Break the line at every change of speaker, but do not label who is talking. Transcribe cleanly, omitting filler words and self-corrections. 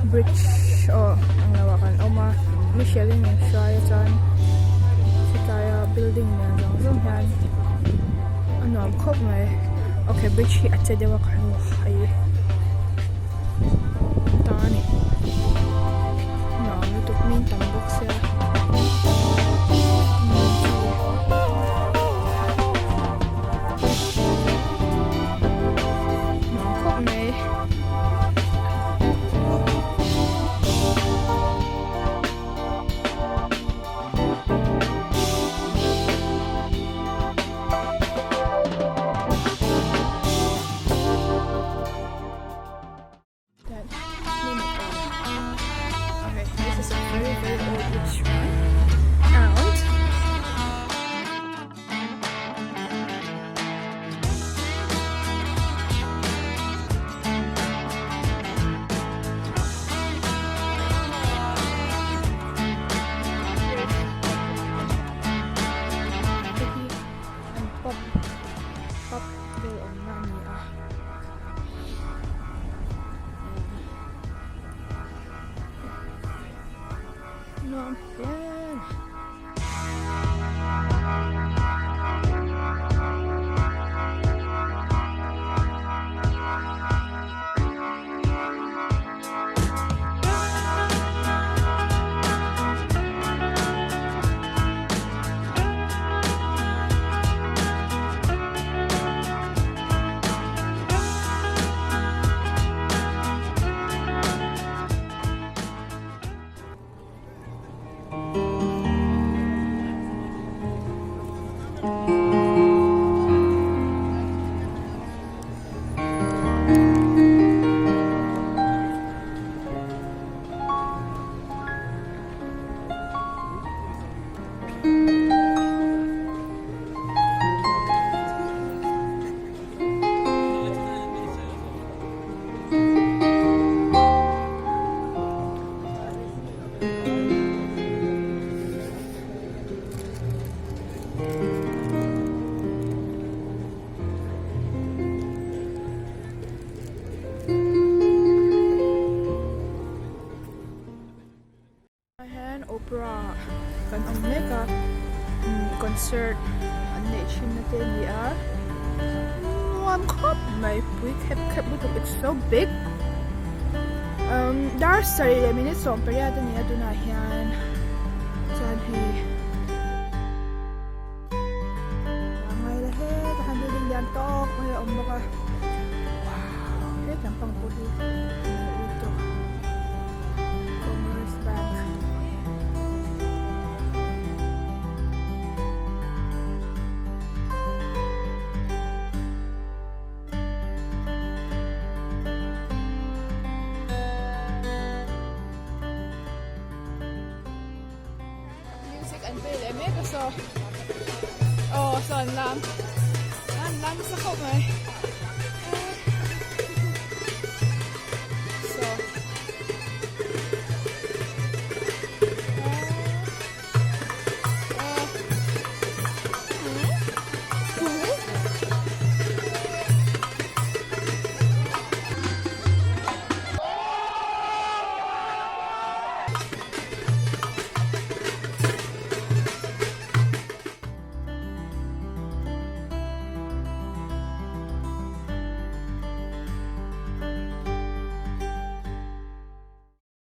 bridge ang lawakan Michelin yung siya dyan kaya building niya dyan ang kop may okay bridge at sa dewa ka ay tani ito min tambok siya kop may opera kan ang mega concert nation natin one cup may kept it's so big dar sarili minutes so periyado niya dunahan dyan may lahat handling din yan tok may baka wow lahat ang pangpuli ito Commerce Bank so saan lang sa ko may